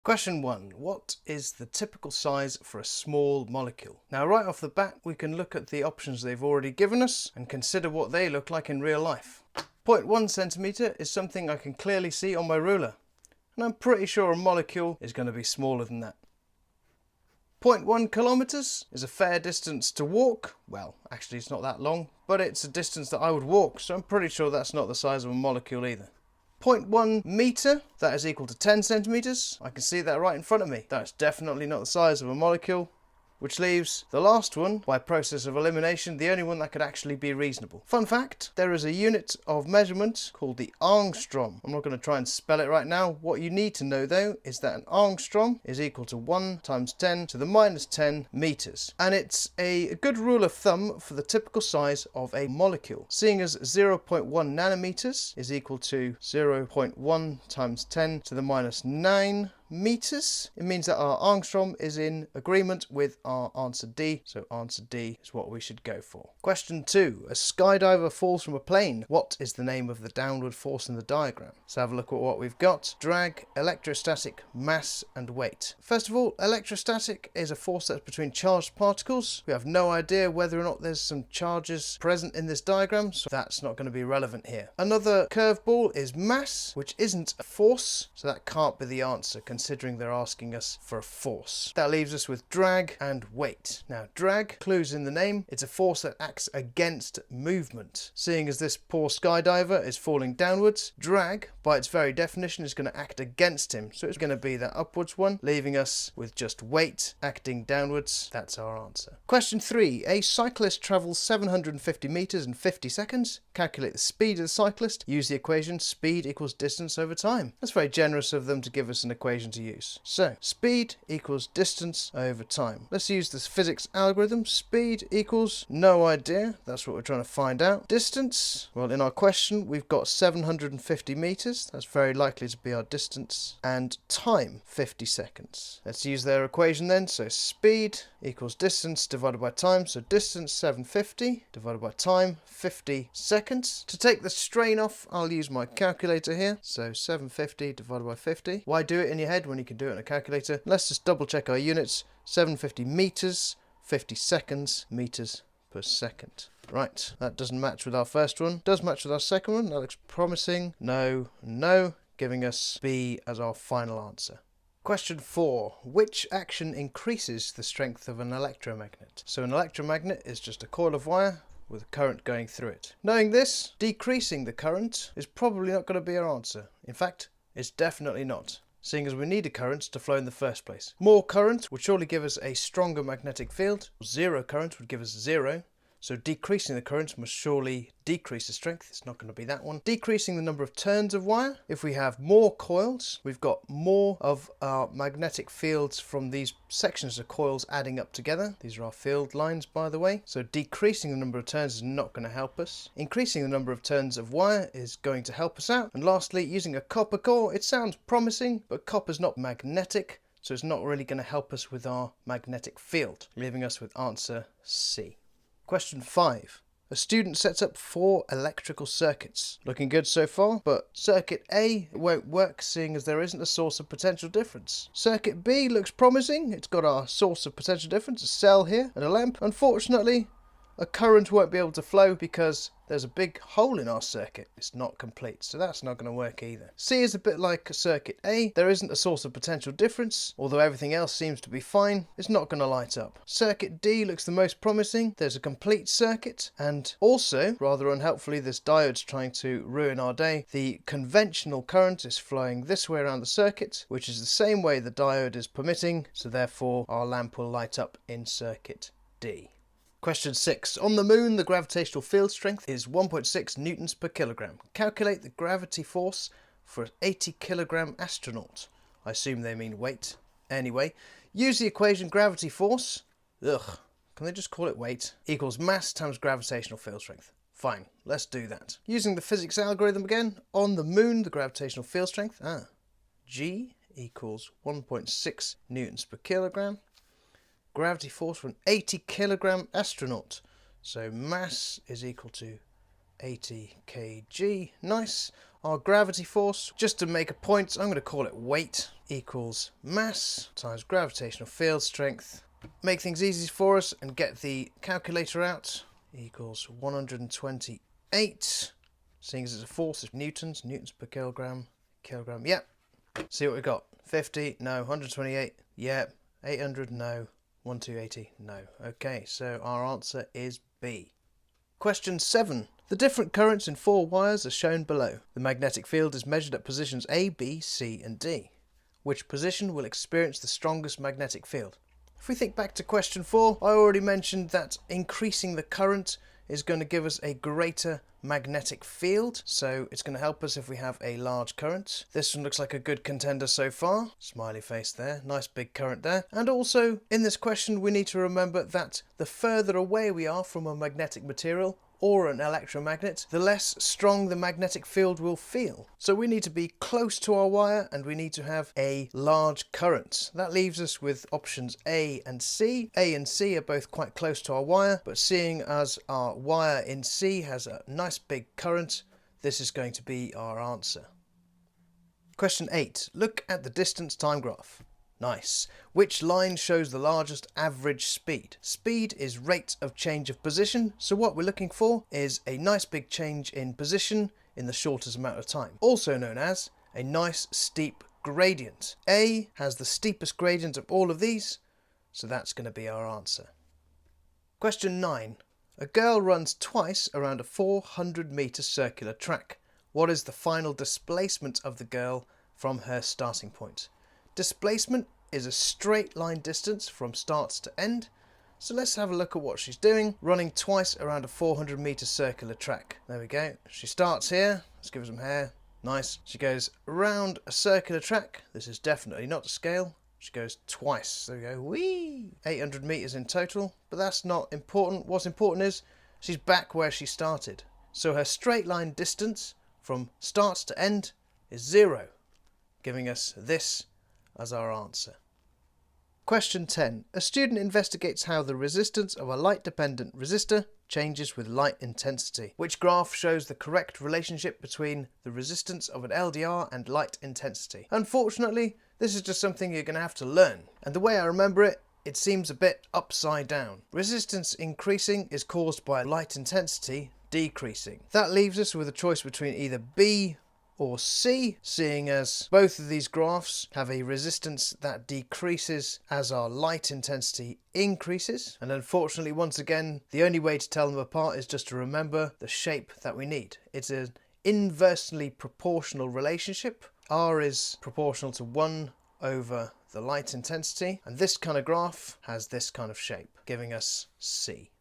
Question 1. What is the typical size for a small molecule? Now right off the bat we can look at the options they've already given us and consider what they look like in real life. 0.1 centimetre is something I can clearly see on my ruler, and I'm pretty sure a molecule is going to be smaller than that. 0.1 kilometres is a fair distance to walk. Well, actually it's not that long, but it's a distance that I would walk, so I'm pretty sure that's not the size of a molecule either. 0.1 metre, that is equal to 10 centimetres. I can see that right in front of me. That's definitely not the size of a molecule, which leaves the last one, by process of elimination, the only one that could actually be reasonable. Fun fact, there is a unit of measurement called the angstrom. I'm not going to try and spell it right now. What you need to know though is that an angstrom is equal to 1 times 10 to the minus 10 metres. And it's a good rule of thumb for the typical size of a molecule, seeing as 0.1 nanometers is equal to 0.1 times 10 to the minus 9 meters. It means that our angstrom is in agreement with our answer D, so answer D is what we should go for. Question 2. A skydiver falls from a plane. What is the name of the downward force in the diagram? So have a look at what we've got. Drag, electrostatic, mass and weight. First of all, electrostatic is a force that's between charged particles. We have no idea whether or not there's some charges present in this diagram, so that's not going to be relevant here. Another curveball is mass, which isn't a force, so that can't be the answer considering they're asking us for a force. That leaves us with drag and weight. Now drag, clues in the name, it's a force that acts against movement. Seeing as this poor skydiver is falling downwards, drag by its very definition is going to act against him, so it's going to be that upwards one, leaving us with just weight acting downwards. That's our answer. Question 3. A cyclist travels 750 meters in 50 seconds. Calculate the speed of the cyclist. Use the equation speed equals distance over time. That's very generous of them to give us an equation to use. So speed equals distance over time. Let's use this physics algorithm. Speed equals no idea. That's what we're trying to find out. Distance, well, in our question we've got 750 meters. That's very likely to be our distance. And time, 50 seconds. Let's use their equation then. So speed equals distance divided by time. So distance 750 divided by time 50 seconds. To take the strain off, I'll use my calculator here. So 750 divided by 50. Why do it in your head when you can do it on a calculator? Let's just double check our units. 750 meters, 50 seconds, meters per second. Right, that doesn't match with our first one. Does match with our second one. That looks promising. No, no, giving us B as our final answer. Question 4. Which action increases the strength of an electromagnet? So an electromagnet is just a coil of wire with a current going through it. Knowing this, decreasing the current is probably not going to be our answer. In fact, it's definitely not, seeing as we need a current to flow in the first place. More current would surely give us a stronger magnetic field. Zero current would give us zero. So decreasing the current must surely decrease the strength. It's not going to be that one. Decreasing the number of turns of wire. If we have more coils, we've got more of our magnetic fields from these sections of coils adding up together. These are our field lines, by the way. So decreasing the number of turns is not going to help us. Increasing the number of turns of wire is going to help us out. And lastly, using a copper core. It sounds promising, but copper's not magnetic, so it's not really going to help us with our magnetic field, leaving us with answer C. Question 5. A student sets up 4 electrical circuits. Looking good so far, but circuit A won't work seeing as there isn't a source of potential difference. Circuit B looks promising. It's got our source of potential difference, a cell here and a lamp. Unfortunately, a current won't be able to flow because there's a big hole in our circuit. It's not complete, so that's not going to work either. C is a bit like circuit A. There isn't a source of potential difference, although everything else seems to be fine. It's not going to light up. Circuit D looks the most promising. There's a complete circuit, and also, rather unhelpfully, this diode's trying to ruin our day. The conventional current is flowing this way around the circuit, which is the same way the diode is permitting, so therefore our lamp will light up in circuit D. Question 6. On the moon, the gravitational field strength is 1.6 newtons per kilogram. Calculate the gravity force for an 80 kilogram astronaut. I assume they mean weight. Anyway, use the equation gravity force. Ugh, can they just call it weight? Equals mass times gravitational field strength. Fine, let's do that. Using the physics algorithm again, on the moon, the gravitational field strength, G equals 1.6 newtons per kilogram. Gravity force for an 80 kilogram astronaut. So mass is equal to 80 kg. Nice. Our gravity force, just to make a point, I'm going to call it weight, equals mass times gravitational field strength. Make things easy for us and get the calculator out. Equals 128. Seeing as it's a force, it's newtons per kilogram. Yep. See what we got. 50, no. 128, yep. 800, no. 1280, no. Okay, so our answer is B. Question 7. The different currents in 4 wires are shown below. The magnetic field is measured at positions A, B, C and D. Which position will experience the strongest magnetic field? If we think back to question 4, I already mentioned that increasing the current is going to give us a greater magnetic field, so it's going to help us if we have a large current. This one looks like a good contender so far. Smiley face there, nice big current there. And also in this question we need to remember that the further away we are from a magnetic material or an electromagnet, the less strong the magnetic field will feel. So we need to be close to our wire and we need to have a large current. That leaves us with options A and C. A and C are both quite close to our wire, but seeing as our wire in C has a nice big current, this is going to be our answer. Question 8. Look at the distance time graph. Nice. Which line shows the largest average speed? Speed is rate of change of position, so what we're looking for is a nice big change in position in the shortest amount of time, also known as a nice steep gradient. A has the steepest gradient of all of these, so that's going to be our answer. Question 9. A girl runs twice around a 400-meter circular track. What is the final displacement of the girl from her starting point? Displacement is a straight line distance from start to end. So let's have a look at what she's doing. Running twice around a 400-meter circular track. There we go. She starts here. Let's give her some hair. Nice. She goes around a circular track. This is definitely not to scale. She goes twice. There we go. Whee! 800 meters in total. But that's not important. What's important is she's back where she started. So her straight line distance from start to end is 0, giving us this as our answer. Question 10. A student investigates how the resistance of a light-dependent resistor changes with light intensity. Which graph shows the correct relationship between the resistance of an LDR and light intensity? Unfortunately, this is just something you're going to have to learn. And the way I remember it, it seems a bit upside down. Resistance increasing is caused by light intensity decreasing. That leaves us with a choice between either B or C, seeing as both of these graphs have a resistance that decreases as our light intensity increases. And unfortunately, once again, the only way to tell them apart is just to remember the shape that we need. It's an inversely proportional relationship. R is proportional to 1 over the light intensity, and this kind of graph has this kind of shape, giving us C.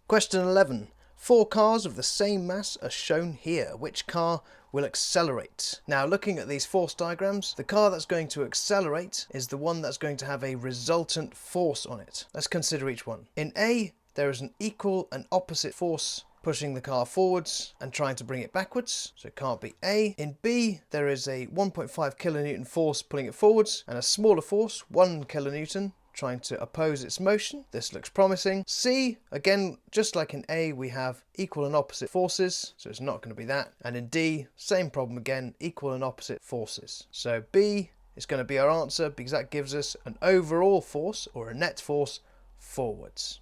Question 11. 4 cars of the same mass are shown here. Which car will accelerate? Now, looking at these force diagrams, the car that's going to accelerate is the one that's going to have a resultant force on it. Let's consider each one. In A, there is an equal and opposite force pushing the car forwards and trying to bring it backwards, so it can't be A. In B, there is a 1.5 kilonewton force pulling it forwards and a smaller force, 1 kilonewton, trying to oppose its motion. This looks promising. C, again, just like in A, we have equal and opposite forces, so it's not going to be that. And in D, same problem again, equal and opposite forces. So B is going to be our answer because that gives us an overall force or a net force forwards.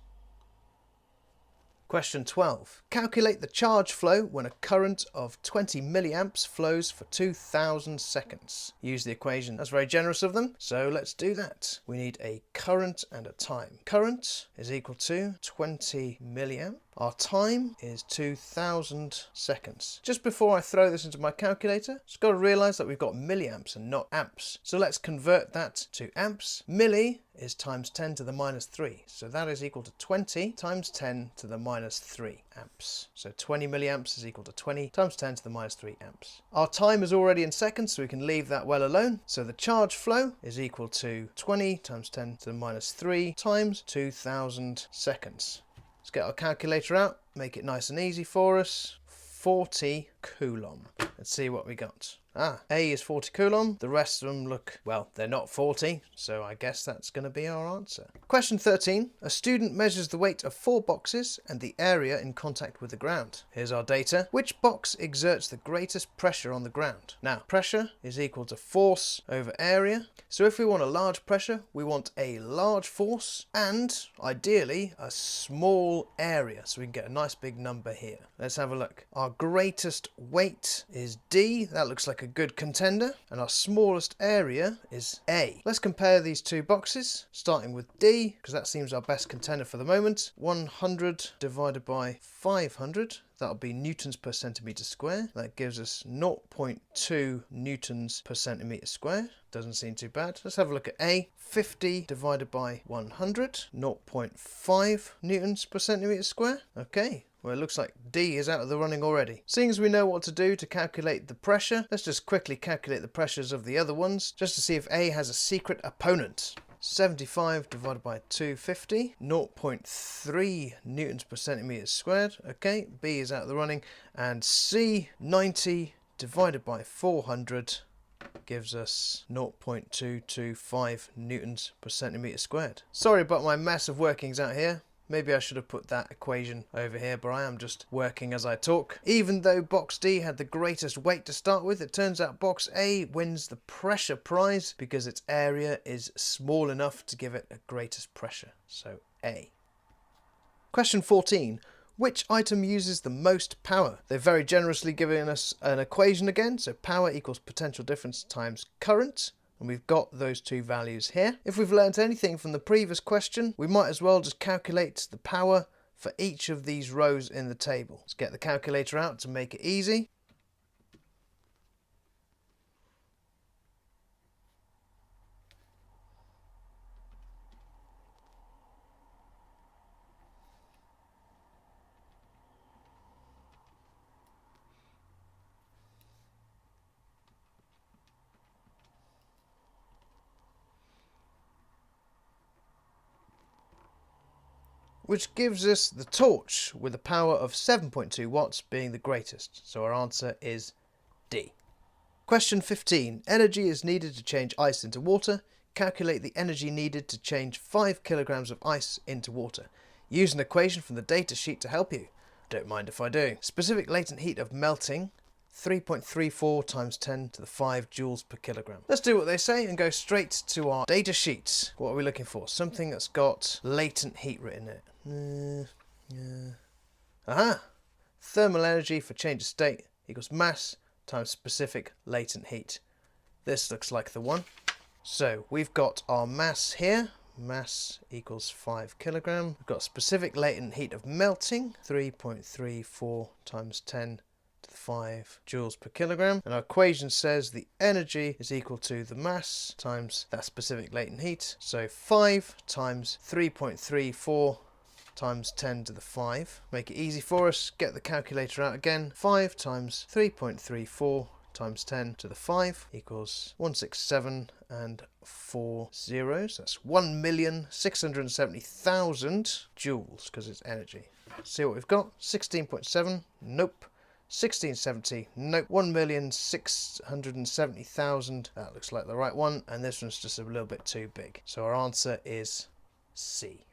Question 12. Calculate the charge flow when a current of 20 milliamps flows for 2000 seconds. Use the equation. That's very generous of them, so let's do that. We need a current and a time. Current is equal to 20 milliamp. Our time is 2000 seconds. Just before I throw this into my calculator, just got to realise that we've got milliamps and not amps. So let's convert that to amps. Milli is times 10 to the minus 3. So that is equal to 20 times 10 to the minus 3 amps. So 20 milliamps is equal to 20 times 10 to the minus 3 amps. Our time is already in seconds, so we can leave that well alone. So the charge flow is equal to 20 times 10 to the minus 3 times 2000 seconds. Let's get our calculator out, make it nice and easy for us. 40 coulomb. Let's see what we got. A is 40 coulomb. The rest of them look, well, they're not 40, so I guess that's going to be our answer. Question 13. A student measures the weight of 4 boxes and the area in contact with the ground. Here's our data. Which box exerts the greatest pressure on the ground? Now, pressure is equal to force over area. So if we want a large pressure, we want a large force and, ideally, a small area. So we can get a nice big number here. Let's have a look. Our greatest weight is D. That looks like a good contender. And our smallest area is A. Let's compare these two boxes, starting with D, because that seems our best contender for the moment. 100 divided by 500. That'll be newtons per centimetre square. That gives us 0.2 newtons per centimetre square. Doesn't seem too bad. Let's have a look at A. 50 divided by 100. 0.5 newtons per centimetre square. Okay. Well, it looks like D is out of the running already. Seeing as we know what to do to calculate the pressure, let's just quickly calculate the pressures of the other ones, just to see if A has a secret opponent. 75 divided by 250, 0.3 newtons per centimetre squared. Okay, B is out of the running. And C, 90 divided by 400 gives us 0.225 newtons per centimetre squared. Sorry about my mess of workings out here. Maybe I should have put that equation over here, but I am just working as I talk. Even though box D had the greatest weight to start with, it turns out box A wins the pressure prize because its area is small enough to give it a greatest pressure. So A. Question 14. Which item uses the most power? They've very generously given us an equation again. So power equals potential difference times current. And we've got those two values here. If we've learnt anything from the previous question, we might as well just calculate the power for each of these rows in the table. Let's get the calculator out to make it easy. Which gives us the torch with a power of 7.2 watts being the greatest. So our answer is D. Question 15. Energy is needed to change ice into water. Calculate the energy needed to change 5 kilograms of ice into water. Use an equation from the data sheet to help you. Don't mind if I do. Specific latent heat of melting, 3.34 times 10 to the 5 joules per kilogram. Let's do what they say and go straight to our data sheet. What are we looking for? Something that's got latent heat written in it. Aha! Thermal energy for change of state equals mass times specific latent heat. This looks like the one. So we've got our mass here. Mass equals 5 kilogram. We've got specific latent heat of melting, 3.34 times 10 to the 5 joules per kilogram. And our equation says the energy is equal to the mass times that specific latent heat. So 5 times 3.34 times 10 to the 5. Make it easy for us. Get the calculator out again. 5 times 3.34 times 10 to the 5 equals 167 and 4 zeros. That's 1,670,000 joules because it's energy. See what we've got? 16.7. Nope. 1670. Nope. 1,670,000. That looks like the right one. And this one's just a little bit too big. So our answer is C.